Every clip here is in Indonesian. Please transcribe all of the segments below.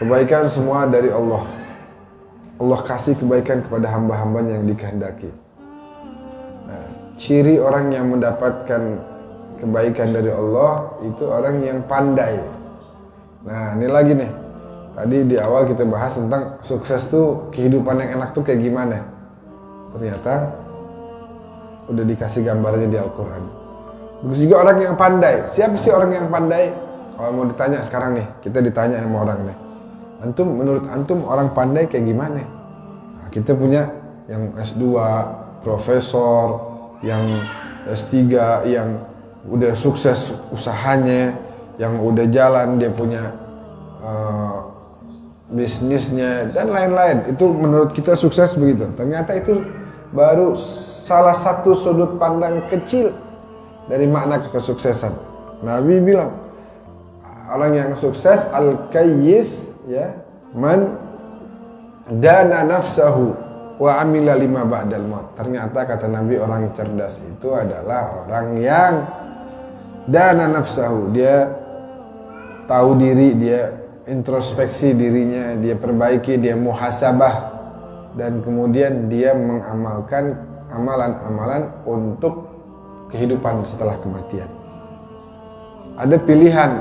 Kebaikan semua dari Allah. Allah kasih kebaikan kepada hamba-hambanya yang dikehendaki. Nah, ciri orang yang mendapatkan kebaikan dari Allah itu orang yang pandai. Nah, ini lagi nih. Tadi di awal kita bahas tentang sukses tuh, kehidupan yang enak tuh kayak gimana. Ternyata udah dikasih gambarnya di Al-Quran. Begitu juga orang yang pandai. Siapa sih orang yang pandai? Kalau mau ditanya sekarang nih, kita ditanya sama orang nih. Menurut antum orang pandai kayak gimana? Nah, kita punya yang S2, profesor, yang S3, yang udah sukses usahanya, yang udah jalan, dia punya bisnisnya dan lain-lain. Itu menurut kita sukses begitu. Ternyata itu baru salah satu sudut pandang kecil dari makna kesuksesan. Nabi bilang orang yang sukses al-kayyis, ya, man dana nafsahu wa amila lima ba'dal maut. Ternyata kata Nabi orang cerdas itu adalah orang yang dana nafsahu, dia tahu diri, dia introspeksi dirinya, dia perbaiki, dia muhasabah, dan kemudian dia mengamalkan amalan-amalan untuk kehidupan setelah kematian. Ada pilihan,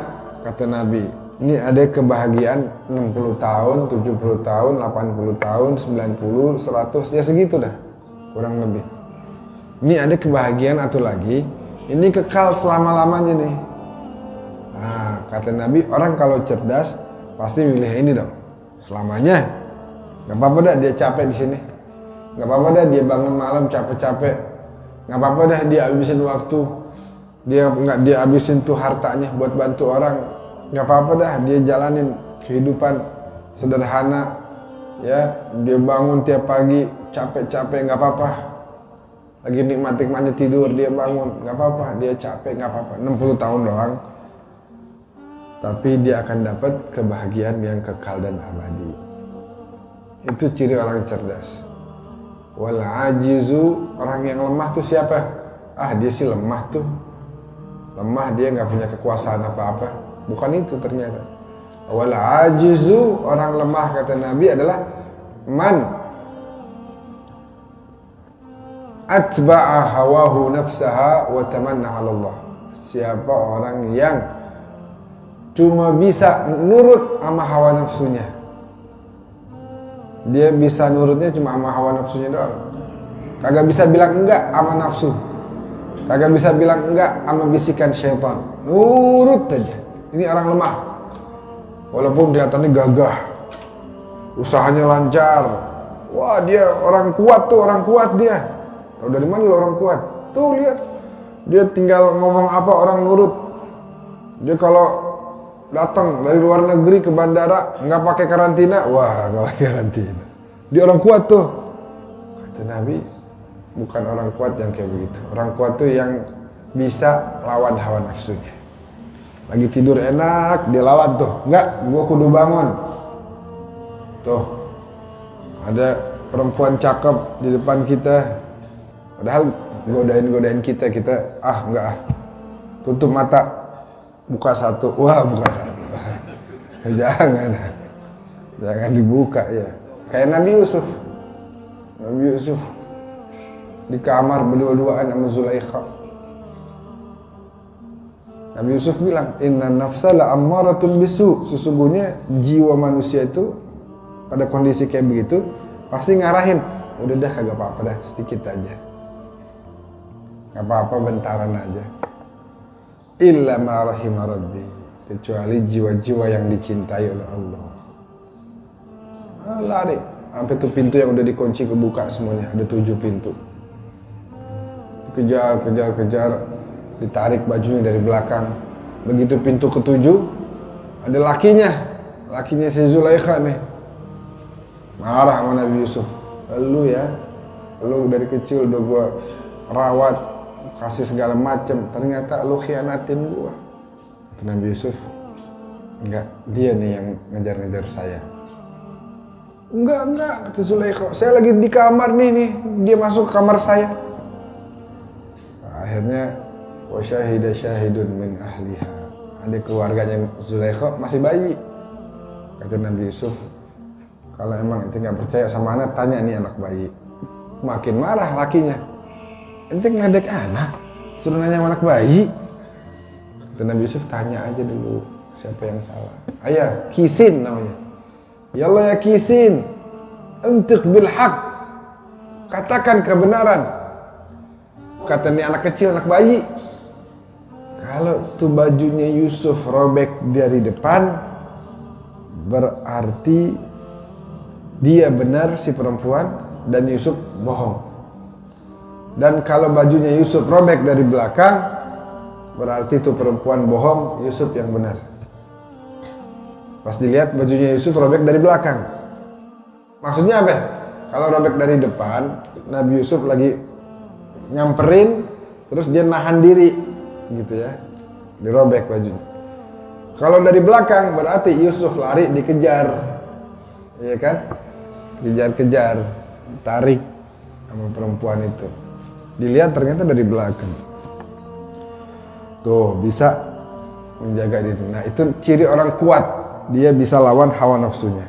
kata Nabi. Ini ada kebahagiaan 60 tahun, 70 tahun, 80 tahun, 90, 100, ya segitu dah, kurang lebih. Ini ada kebahagiaan atau lagi, ini kekal selama-lamanya nih. Nah, kata Nabi, orang kalau cerdas pasti milih ini dong, selamanya. Gak apa-apa dah dia capek di sini, gak apa-apa dah dia bangun malam capek-capek, gak apa-apa dah dia habisin waktu, dia habisin tuh hartanya buat bantu orang. Gak apa-apa dah dia jalanin kehidupan sederhana, ya, dia bangun tiap pagi capek-capek, gak apa-apa. Lagi nikmat-nikmatnya tidur dia bangun, gak apa-apa, dia capek, gak apa-apa. 60 tahun doang, tapi dia akan dapat kebahagiaan yang kekal dan abadi. Itu ciri orang cerdas. Wal ajizu, orang yang lemah tuh siapa? Ah, dia sih lemah tuh, lemah, dia gak punya kekuasaan apa-apa. Bukan itu ternyata. Wal ajizu, orang lemah kata Nabi adalah man atba'a hawahu nafsaha wa tamanna 'ala Allah. Siapa orang yang cuma bisa nurut sama hawa nafsunya. Dia bisa nurutnya cuma sama hawa nafsunya doang. Kagak bisa bilang enggak sama nafsu. Kagak bisa bilang enggak sama bisikan syaitan. Nurut aja. Ini orang lemah. Walaupun kelihatannya gagah, usahanya lancar. Wah, dia orang kuat tuh, orang kuat dia. Tahu dari mana lu orang kuat? Tuh lihat, dia tinggal ngomong apa orang nurut. Dia kalau datang dari luar negeri ke bandara nggak pakai karantina, wah nggak pakai karantina. Dia orang kuat tuh. Kata Nabi, bukan orang kuat yang kayak begitu. Orang kuat tuh yang bisa lawan hawa nafsunya. Lagi tidur enak, dia lawan tuh. Enggak, gua kudu bangun. Tuh, ada perempuan cakep di depan kita. Padahal godain kita enggak ah. Tutup mata, buka satu. Wah, buka satu. Jangan dibuka ya. Kayak Nabi Yusuf. Nabi Yusuf di kamar berdua-duaan sama Zulaikha. Nabi Yusuf bilang, inna nafsa la ammaratun bisu. Sesungguhnya jiwa manusia itu pada kondisi kayak begitu pasti ngarahin, udah dah kagak apa-apa dah, sedikit aja, gak apa-apa, bentaran aja. Illa ma rahima rabbi, kecuali jiwa-jiwa yang dicintai oleh Allah. Lari sampai tuh pintu yang udah dikunci kebuka semuanya, ada 7 pintu. Kejar, ditarik bajunya dari belakang. Begitu pintu ke-7, ada lakinya si Zulaikha nih, marah sama Nabi Yusuf. Lu dari kecil udah gua rawat, kasih segala macem, ternyata lu khianatin gua. Kata Nabi Yusuf, enggak, dia nih yang ngejar-ngejar saya. Enggak, kata Zulaikha, saya lagi di kamar nih, dia masuk ke kamar saya. Akhirnya wa syahida syahidun min ahliha, ada keluarganya Zulaikha masih bayi. Kata Nabi Yusuf, kalau emang ente nggak percaya sama anak, tanya nih anak bayi. Makin marah lakinya. Ente ngeledek anak, suruh nanya sama anak bayi. Kata Nabi Yusuf, tanya aja dulu siapa yang salah. Ayah, Kisin namanya. Ya Allah ya Kisin, antiq bil haq. Katakan kebenaran. Kata nih anak kecil, anak bayi, kalau tuh bajunya Yusuf robek dari depan, berarti dia benar si perempuan dan Yusuf bohong. Dan kalau bajunya Yusuf robek dari belakang, berarti itu perempuan bohong, Yusuf yang benar. Pas dilihat bajunya Yusuf robek dari belakang. Maksudnya apa? Kalau robek dari depan, Nabi Yusuf lagi nyamperin, terus dia nahan diri, gitu ya, dirobek bajunya. Kalau dari belakang berarti Yusuf lari dikejar, ya kan? Kejar-kejar, tarik sama perempuan itu. Dilihat ternyata dari belakang. Tuh bisa menjaga diri. Nah itu ciri orang kuat, dia bisa lawan hawa nafsunya.